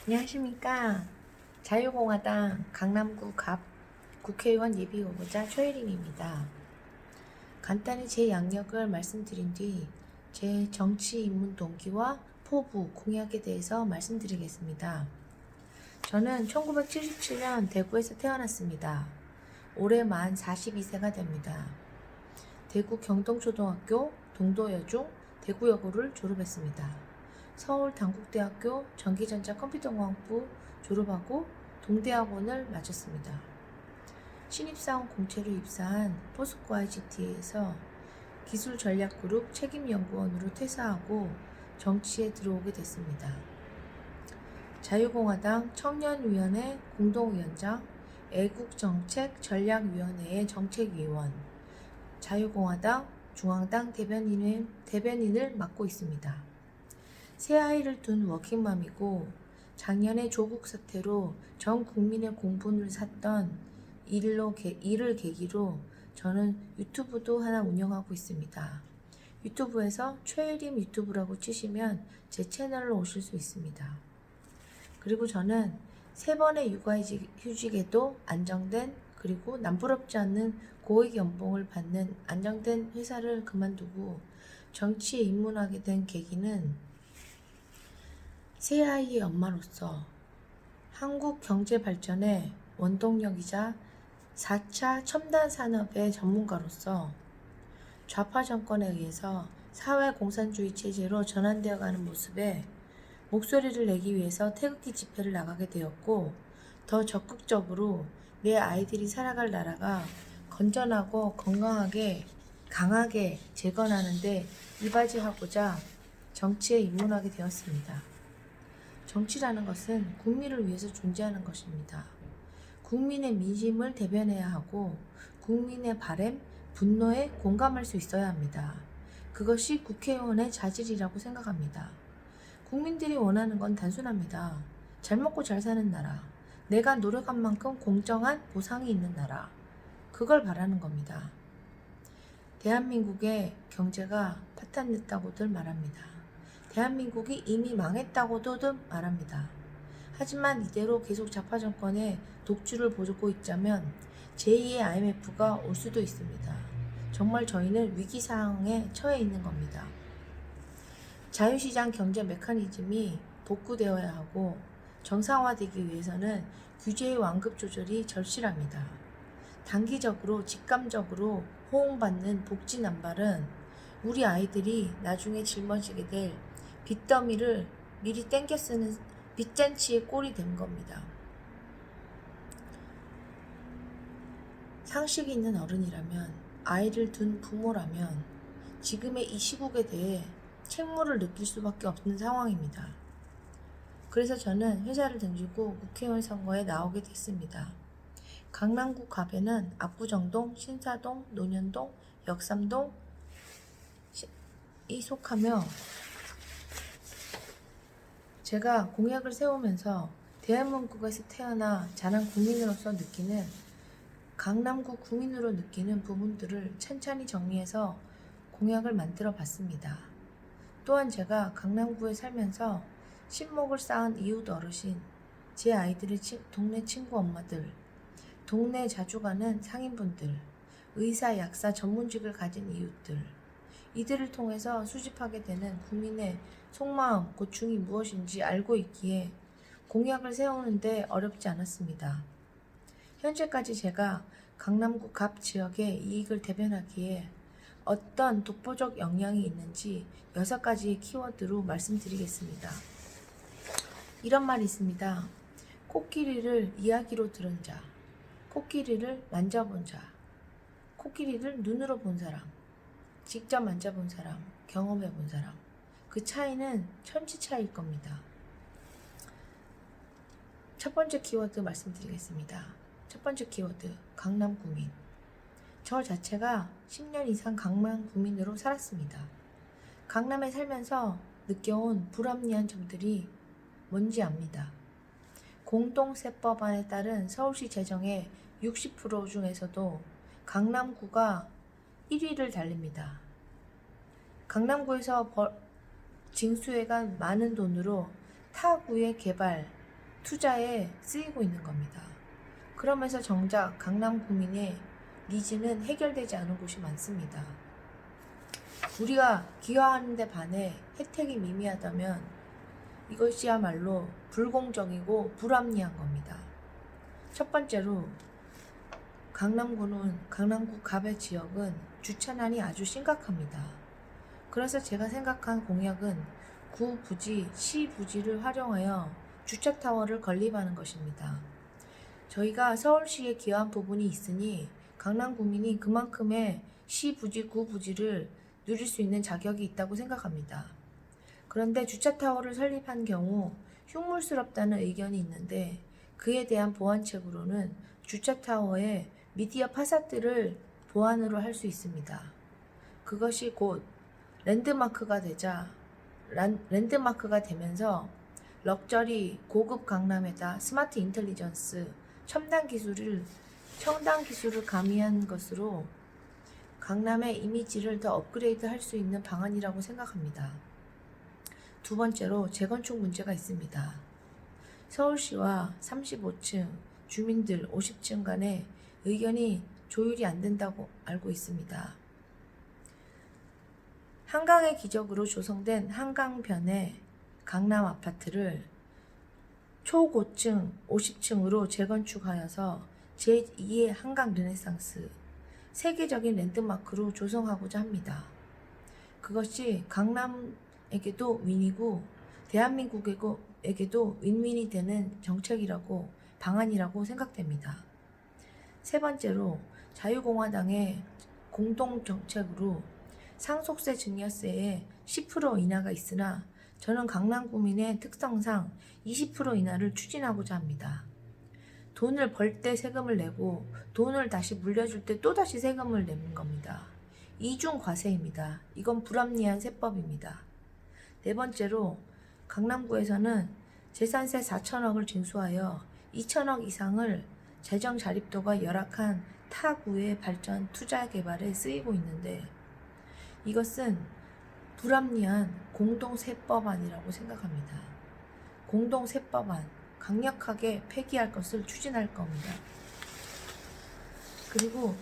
안녕하십니까. 자유공화당 강남구 갑 국회의원 예비후보자 최혜림입니다. 간단히 제 양력을 말씀드린 뒤 제 정치 입문 동기와 포부, 공약에 대해서 말씀드리겠습니다. 저는 1977년 대구에서 태어났습니다. 올해 만 42세가 됩니다. 대구 경동초등학교, 동도여중, 대구여고를 졸업했습니다. 서울 단국대학교 전기전자 컴퓨터공학부 졸업하고 동대학원을 마쳤습니다. 신입사원 공채로 입사한 포스코 IGT에서 기술전략그룹 책임연구원으로 퇴사하고 정치에 들어오게 됐습니다. 자유공화당 청년위원회 공동위원장, 애국정책전략위원회의 정책위원, 자유공화당 중앙당 대변인을 맡고 있습니다. 새 아이를 둔 워킹맘이고 작년에 조국 사태로 전 국민의 공분을 샀던 일을 계기로 저는 유튜브도 하나 운영하고 있습니다. 유튜브에서 최혜림 유튜브라고 치시면 제 채널로 오실 수 있습니다. 그리고 저는 3번의 육아휴직에도 안정된 그리고 남부럽지 않는 고액 연봉을 받는 안정된 회사를 그만두고 정치에 입문하게 된 계기는 새 아이의 엄마로서 한국 경제 발전의 원동력이자 4차 첨단 산업의 전문가로서 좌파 정권에 의해서 사회 공산주의 체제로 전환되어가는 모습에 목소리를 내기 위해서 태극기 집회를 나가게 되었고, 더 적극적으로 내 아이들이 살아갈 나라가 건전하고 건강하게 강하게 재건하는데 이바지하고자 정치에 입문하게 되었습니다. 정치라는 것은 국민을 위해서 존재하는 것입니다. 국민의 민심을 대변해야 하고 국민의 바램, 분노에 공감할 수 있어야 합니다. 그것이 국회의원의 자질이라고 생각합니다. 국민들이 원하는 건 단순합니다. 잘 먹고 잘 사는 나라, 내가 노력한 만큼 공정한 보상이 있는 나라, 그걸 바라는 겁니다. 대한민국의 경제가 파탄냈다고들 말합니다. 대한민국이 이미 망했다고도 말합니다. 하지만 이대로 계속 좌파 정권의 독주를 보고 있자면 제2의 IMF가 올 수도 있습니다. 정말 저희는 위기 상황에 처해 있는 겁니다. 자유시장 경제 메커니즘이 복구되어야 하고 정상화되기 위해서는 규제의 완급 조절이 절실합니다. 단기적으로 직감적으로 호응받는 복지 남발은 우리 아이들이 나중에 짊어지게 될 빚더미를 미리 땡겨 쓰는 빚잔치의 꼴이 된 겁니다. 상식이 있는 어른이라면, 아이를 둔 부모라면 지금의 이 시국에 대해 책무를 느낄 수밖에 없는 상황입니다. 그래서 저는 회사를 등지고 국회의원 선거에 나오게 됐습니다. 강남구 갑에는 압구정동, 신사동, 논현동, 역삼동이 속하며 제가 공약을 세우면서 대한민국에서 태어나 자란 국민으로서 느끼는, 강남구 구민으로 느끼는 부분들을 찬찬히 정리해서 공약을 만들어 봤습니다. 또한 제가 강남구에 살면서 친목을 쌓은 이웃 어르신, 제 아이들의 동네 친구 엄마들, 동네 자주 가는 상인분들, 의사, 약사 전문직을 가진 이웃들, 이들을 통해서 수집하게 되는 국민의 속마음, 고충이 무엇인지 알고 있기에 공약을 세우는데 어렵지 않았습니다. 현재까지 제가 강남구 갑 지역의 이익을 대변하기에 어떤 독보적 역량이 있는지 6가지의 키워드로 말씀드리겠습니다. 이런 말이 있습니다. 코끼리를 이야기로 들은 자, 코끼리를 만져본 자, 코끼리를 눈으로 본 사람, 직접 만져본 사람, 경험해 본 사람, 그 차이는 천지 차이일 겁니다. 첫 번째 키워드 말씀드리겠습니다. 첫 번째 키워드, 강남구민. 저 자체가 10년 이상 강남구민으로 살았습니다. 강남에 살면서 느껴온 불합리한 점들이 뭔지 압니다. 공동세법안에 따른 서울시 재정의 60% 중에서도 강남구가 1위를 달립니다. 강남구에서 징수해간 많은 돈으로 타 구의 개발, 투자에 쓰이고 있는 겁니다. 그러면서 정작 강남 구민의 니즈는 해결되지 않은 곳이 많습니다. 우리가 기여하는 데 반해 혜택이 미미하다면 이것이야말로 불공정이고 불합리한 겁니다. 첫 번째로 강남구 갑의 지역은 주차난이 아주 심각합니다. 그래서 제가 생각한 공약은 구 부지, 시 부지를 활용하여 주차타워를 건립하는 것입니다. 저희가 서울시에 기여한 부분이 있으니 강남구민이 그만큼의 시 부지, 구 부지를 누릴 수 있는 자격이 있다고 생각합니다. 그런데 주차타워를 설립한 경우 흉물스럽다는 의견이 있는데 그에 대한 보완책으로는 주차타워에 미디어 파사들을 보완으로 할 수 있습니다. 그것이 곧 랜드마크가 되면서 럭셔리 고급 강남에다 스마트 인텔리전스 첨단 기술을 가미한 것으로 강남의 이미지를 더 업그레이드 할 수 있는 방안이라고 생각합니다. 두 번째로 재건축 문제가 있습니다. 서울시와 35층 주민들 50층 간의 의견이 조율이 안 된다고 알고 있습니다. 한강의 기적으로 조성된 한강변의 강남 아파트를 초고층 50층으로 재건축하여서 제2의 한강 르네상스, 세계적인 랜드마크로 조성하고자 합니다. 그것이 강남에게도 윈이고 대한민국에게도 윈윈이 되는 방안이라고 생각됩니다. 세 번째로 자유공화당의 공동정책으로 상속세 증여세에 10% 인하가 있으나 저는 강남구민의 특성상 20% 인하를 추진하고자 합니다. 돈을 벌 때 세금을 내고 돈을 다시 물려줄 때 또다시 세금을 내는 겁니다. 이중 과세입니다. 이건 불합리한 세법입니다. 네 번째로 강남구에서는 재산세 4천억을 징수하여 2천억 이상을 재정 자립도가 열악한 타 구의 발전 투자 개발에 쓰이고 있는데 이것은 불합리한 공동세법안이라고 생각합니다. 공동세법안 강력하게 폐기할 것을 추진할 겁니다. 그리고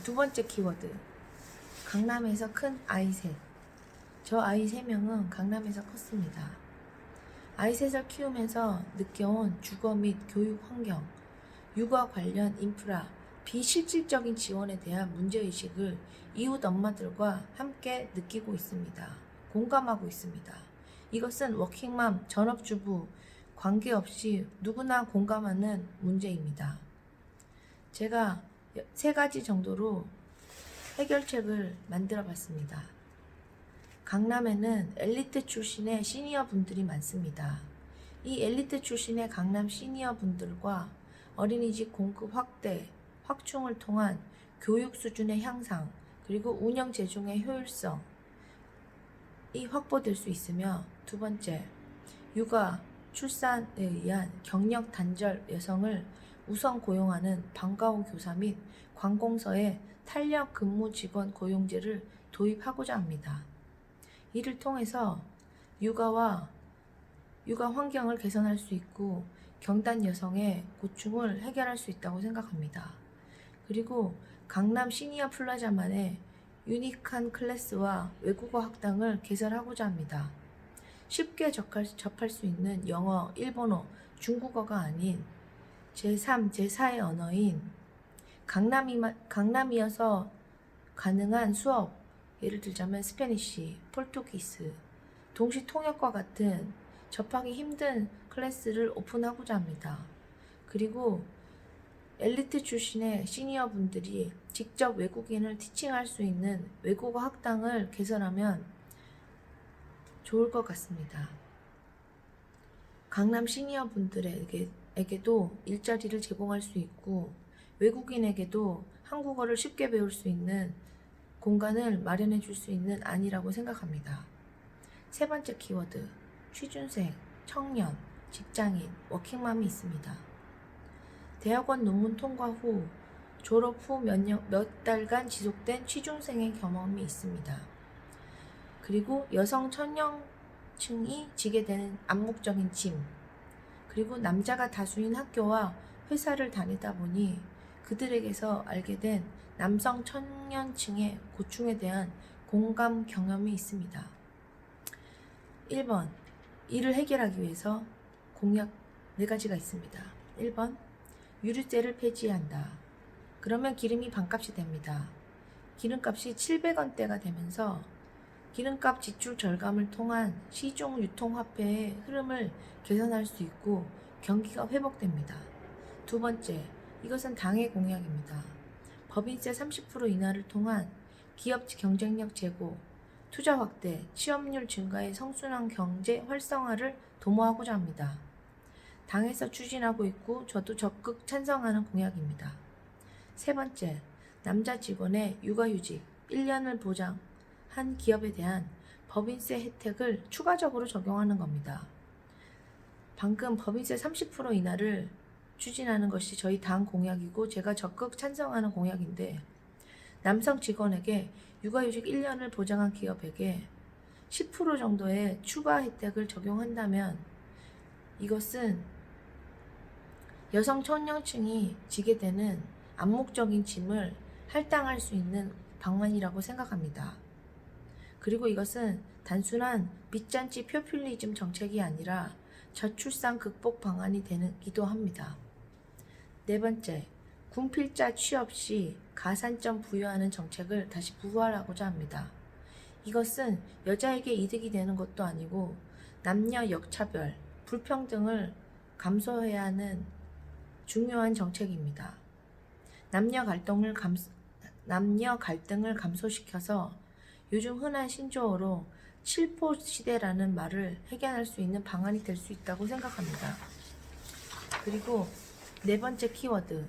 두 번째 키워드 강남에서 큰 아이 셋. 저 아이 3명은 강남에서 컸습니다. 아이 셋을 키우면서 느껴온 주거 및 교육 환경, 육아 관련 인프라, 비실질적인 지원에 대한 문제의식을 이웃 엄마들과 함께 느끼고 있습니다. 공감하고 있습니다. 이것은 워킹맘, 전업주부 관계없이 누구나 공감하는 문제입니다. 제가 3가지 정도로 해결책을 만들어 봤습니다. 강남에는 엘리트 출신의 시니어 분들이 많습니다. 이 엘리트 출신의 강남 시니어 분들과 어린이집 공급 확대, 확충을 통한 교육 수준의 향상, 그리고 운영 재정의 효율성이 확보될 수 있으며 두 번째, 육아, 출산에 의한 경력 단절 여성을 우선 고용하는 방과후 교사 및 관공서의 탄력 근무 직원 고용제를 도입하고자 합니다. 이를 통해서 육아 환경을 개선할 수 있고 경단 여성의 고충을 해결할 수 있다고 생각합니다. 그리고 강남 시니어 플라자만의 유니크한 클래스와 외국어 학당을 개설하고자 합니다. 쉽게 접할 수 있는 영어, 일본어, 중국어가 아닌 제3, 제4의 언어인 강남이어서 가능한 수업, 예를 들자면 스페니쉬, 포르투기스, 동시 통역과 같은 접하기 힘든 클래스를 오픈하고자 합니다. 그리고 엘리트 출신의 시니어 분들이 직접 외국인을 티칭할 수 있는 외국어 학당을 개설하면 좋을 것 같습니다. 강남 시니어 분들에게도 일자리를 제공할 수 있고 외국인에게도 한국어를 쉽게 배울 수 있는 공간을 마련해 줄 수 있는 안이라고 생각합니다. 세 번째 키워드, 취준생, 청년, 직장인, 워킹맘이 있습니다. 대학원 논문 통과 후 졸업 후 몇 달간 지속된 취준생의 경험이 있습니다. 그리고 여성 청년층이 지게 되는 암묵적인 짐, 그리고 남자가 다수인 학교와 회사를 다니다 보니 그들에게서 알게 된 남성 청년층의 고충에 대한 공감 경험이 있습니다. 1번, 이를 해결하기 위해서 공약 4가지가 있습니다. 1번, 유류세를 폐지한다. 그러면 기름이 반값이 됩니다. 기름값이 700원대가 되면서 기름값 지출 절감을 통한 시중 유통화폐의 흐름을 개선할 수 있고 경기가 회복됩니다. 2번째, 이것은 당의 공약입니다. 법인세 30% 인하를 통한 기업 경쟁력 제고, 투자 확대, 취업률 증가의 성순환 경제 활성화를 도모하고자 합니다. 당에서 추진하고 있고 저도 적극 찬성하는 공약입니다. 3번째, 남자 직원의 육아휴직 1년을 보장한 기업에 대한 법인세 혜택을 추가적으로 적용하는 겁니다. 방금 법인세 30% 인하를 추진하는 것이 저희 당 공약이고 제가 적극 찬성하는 공약인데, 남성 직원에게 육아휴직 1년을 보장한 기업에게 10% 정도의 추가 혜택을 적용한다면 이것은 여성 청년층이 지게 되는 암묵적인 짐을 할당할 수 있는 방안이라고 생각합니다. 그리고 이것은 단순한 빚잔치 포퓰리즘 정책이 아니라 저출산 극복 방안이 되기도 합니다. 4번째, 군필자 취업 시 가산점 부여하는 정책을 다시 부활하고자 합니다. 이것은 여자에게 이득이 되는 것도 아니고 남녀 역차별, 불평등을 감소해야 하는 중요한 정책입니다. 남녀 갈등을 감소시켜서 요즘 흔한 신조어로 7포 시대라는 말을 해결할 수 있는 방안이 될 수 있다고 생각합니다. 그리고 4번째 키워드,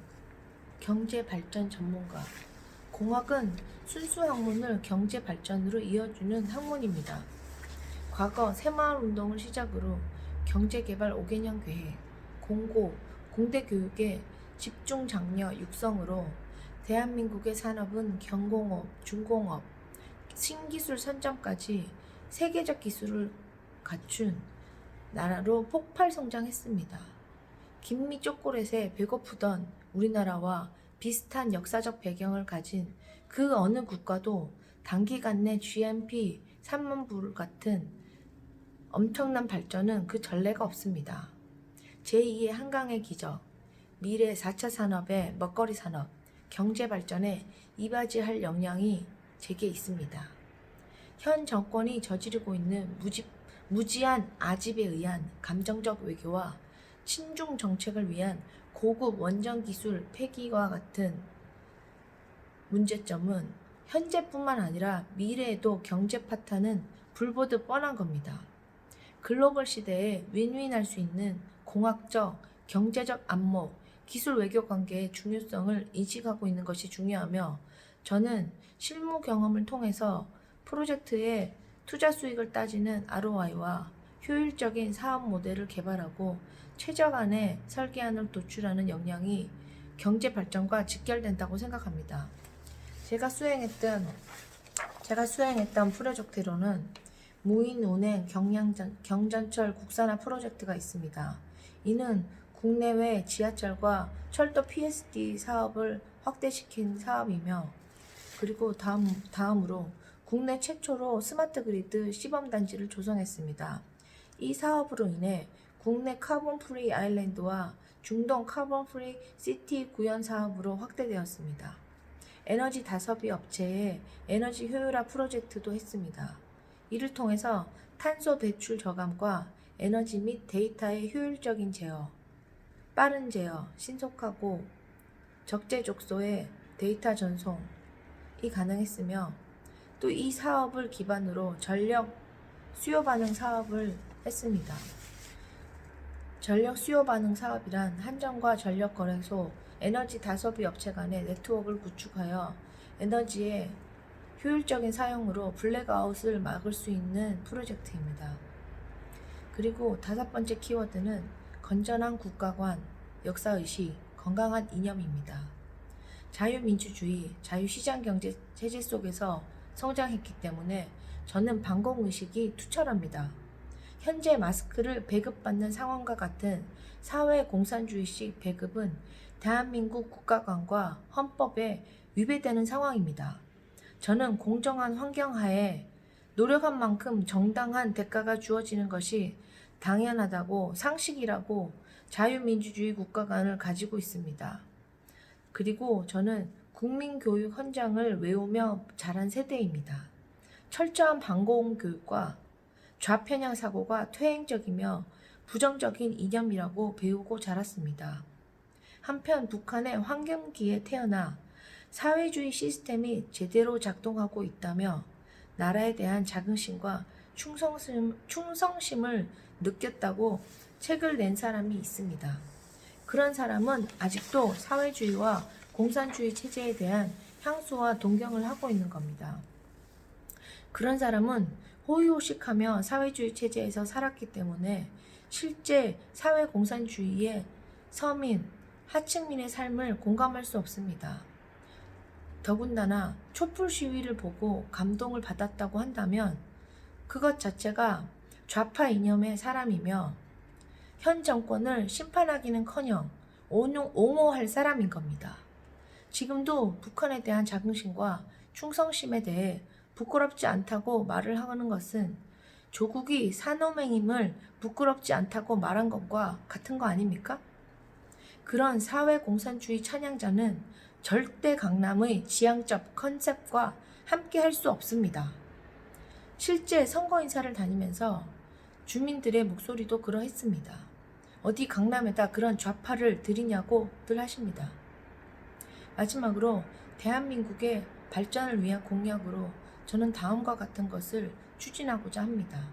경제발전 전문가. 공학은 순수 학문을 경제발전으로 이어주는 학문입니다. 과거 새마을운동을 시작으로 경제개발 5개년 계획, 공대 교육의 집중 장려 육성으로 대한민국의 산업은 경공업, 중공업, 신기술 선점까지 세계적 기술을 갖춘 나라로 폭발 성장했습니다. 김미 초콜릿에 배고프던 우리나라와 비슷한 역사적 배경을 가진 그 어느 국가도 단기간 내 GNP 3만 불 같은 엄청난 발전은 그 전례가 없습니다. 제2의 한강의 기적, 미래 4차 산업의 먹거리 산업, 경제 발전에 이바지할 역량이 제게 있습니다. 현 정권이 저지르고 있는 무지한 아집에 의한 감정적 외교와 친중 정책을 위한 고급 원전 기술 폐기와 같은 문제점은 현재뿐만 아니라 미래에도 경제 파탄은 불보듯 뻔한 겁니다. 글로벌 시대에 윈윈할 수 있는 공학적, 경제적 안목, 기술 외교 관계의 중요성을 인식하고 있는 것이 중요하며, 저는 실무 경험을 통해서 프로젝트의 투자 수익을 따지는 ROI와 효율적인 사업 모델을 개발하고 최저간의 설계안을 도출하는 역량이 경제 발전과 직결된다고 생각합니다. 제가 수행했던 프로젝트로는 무인 운행 경전철 국산화 프로젝트가 있습니다. 이는 국내외 지하철과 철도 PSD 사업을 확대시킨 사업이며, 그리고 다음으로 국내 최초로 스마트 그리드 시범단지를 조성했습니다. 이 사업으로 인해 국내 카본 프리 아일랜드와 중동 카본 프리 시티 구현 사업으로 확대되었습니다. 에너지 다섭이 업체의 에너지 효율화 프로젝트도 했습니다. 이를 통해서 탄소 배출 저감과 에너지 및 데이터의 효율적인 제어, 빠른 제어, 신속하고 적재적소의 데이터 전송이 가능했으며, 또 이 사업을 기반으로 전력 수요 반응 사업을 했습니다. 전력 수요 반응 사업이란 한전과 전력 거래소, 에너지 다소비 업체 간의 네트워크를 구축하여 에너지의 효율적인 사용으로 블랙아웃을 막을 수 있는 프로젝트입니다. 그리고 5번째 키워드는 건전한 국가관, 역사의식, 건강한 이념입니다. 자유민주주의, 자유시장경제 체제 속에서 성장했기 때문에 저는 반공의식이 투철합니다. 현재 마스크를 배급받는 상황과 같은 사회 공산주의식 배급은 대한민국 국가관과 헌법에 위배되는 상황입니다. 저는 공정한 환경하에 노력한 만큼 정당한 대가가 주어지는 것이 당연하다고 상식이라고 자유민주주의 국가관을 가지고 있습니다. 그리고 저는 국민교육 헌장을 외우며 자란 세대입니다. 철저한 반공교육과 좌편향 사고가 퇴행적이며 부정적인 이념이라고 배우고 자랐습니다. 한편 북한의 황금기에 태어나 사회주의 시스템이 제대로 작동하고 있다며 나라에 대한 자긍심과 충성심을 느꼈다고 책을 낸 사람이 있습니다. 그런 사람은 아직도 사회주의와 공산주의 체제에 대한 향수와 동경을 하고 있는 겁니다. 그런 사람은 호의호식하며 사회주의 체제에서 살았기 때문에 실제 사회공산주의의 서민, 하층민의 삶을 공감할 수 없습니다. 더군다나 촛불 시위를 보고 감동을 받았다고 한다면 그것 자체가 좌파 이념의 사람이며 현 정권을 심판하기는커녕 옹호할 사람인 겁니다. 지금도 북한에 대한 자긍심과 충성심에 대해 부끄럽지 않다고 말을 하는 것은 조국이 산호맹임을 부끄럽지 않다고 말한 것과 같은 거 아닙니까? 그런 사회공산주의 찬양자는 절대 강남의 지향적 컨셉과 함께 할 수 없습니다. 실제 선거 인사를 다니면서 주민들의 목소리도 그러했습니다. 어디 강남에다 그런 좌파를 들이냐고들 하십니다. 마지막으로 대한민국의 발전을 위한 공약으로 저는 다음과 같은 것을 추진하고자 합니다.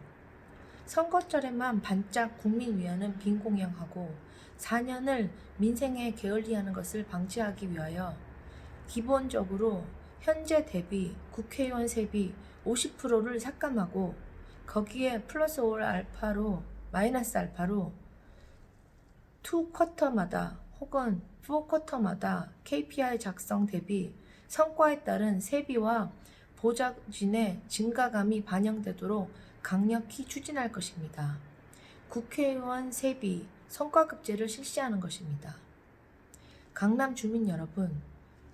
선거철에만 반짝 국민위안은 빈공양하고 4년을 민생에 게을리하는 것을 방지하기 위하여 기본적으로 현재 대비 국회의원 세비 50%를 삭감하고 거기에 플러스 올 알파로 마이너스 알파로 2쿼터마다 혹은 4쿼터마다 KPI 작성 대비 성과에 따른 세비와 보좌진의 증가감이 반영되도록 강력히 추진할 것입니다. 국회의원 세비 성과급제를 실시하는 것입니다. 강남 주민 여러분,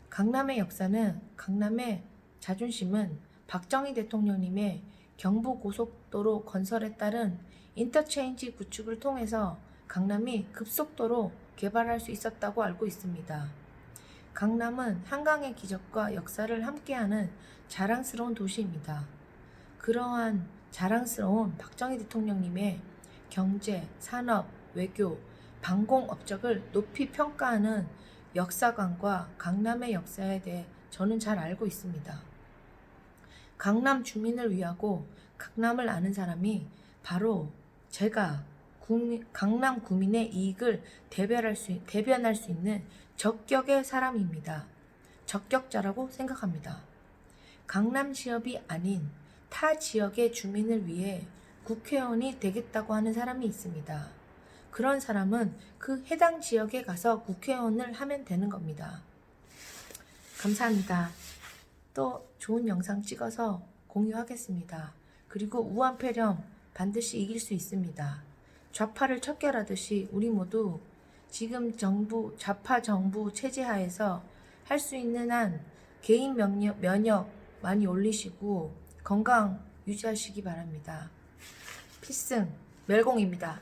강남의 역사는, 강남의 자존심은 박정희 대통령님의 경부고속도로 건설에 따른 인터체인지 구축을 통해서 강남이 급속도로 개발할 수 있었다고 알고 있습니다. 강남은 한강의 기적과 역사를 함께하는 자랑스러운 도시입니다. 그러한 자랑스러운 박정희 대통령님의 경제, 산업, 외교, 방공 업적을 높이 평가하는 역사관과 강남의 역사에 대해 저는 잘 알고 있습니다. 강남 주민을 위하고 강남을 아는 사람이 바로 제가 강남 구민의 이익을 대변할 수 있는 적격의 사람입니다. 적격자라고 생각합니다. 강남 지역이 아닌 타 지역의 주민을 위해 국회의원이 되겠다고 하는 사람이 있습니다. 그런 사람은 그 해당 지역에 가서 국회의원을 하면 되는 겁니다. 감사합니다. 또 좋은 영상 찍어서 공유하겠습니다. 그리고 우한폐렴 반드시 이길 수 있습니다. 좌파를 척결하듯이 우리 모두 지금 좌파 정부 체제 하에서 할 수 있는 한 개인 면역 많이 올리시고 건강 유지하시기 바랍니다. 필승 멸공입니다.